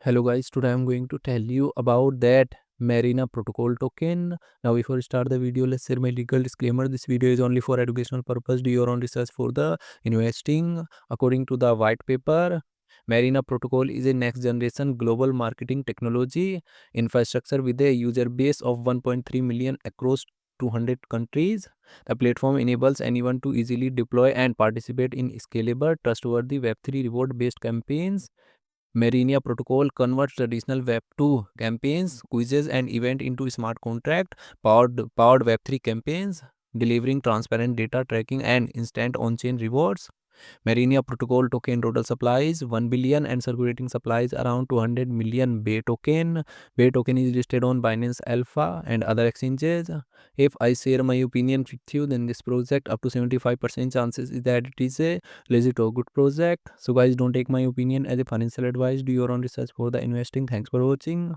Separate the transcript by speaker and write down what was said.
Speaker 1: Hello guys, today I'm going to tell you about that Marina Protocol token. Now before we start the video, let's share my legal disclaimer. This video is only for educational purpose. Do your own research for the investing. According to the white paper, Marina Protocol is a next generation global marketing technology infrastructure with a user base of 1.3 million across 200 countries. The platform enables anyone to easily deploy and participate in scalable, trustworthy Web3 reward based campaigns. Marina Protocol converts traditional Web2 campaigns, quizzes, and event into smart contract powered Web3 campaigns, delivering transparent data tracking and instant on-chain rewards. Marina Protocol token total supplies 1 billion and circulating supplies around 200 million Bay token. Bay token is listed on Binance Alpha and other exchanges. If I share my opinion with you, then this project up to 75% chances is that it is a legit or good project. So guys, don't take my opinion as a financial advice. Do your own research for the investing. Thanks for watching.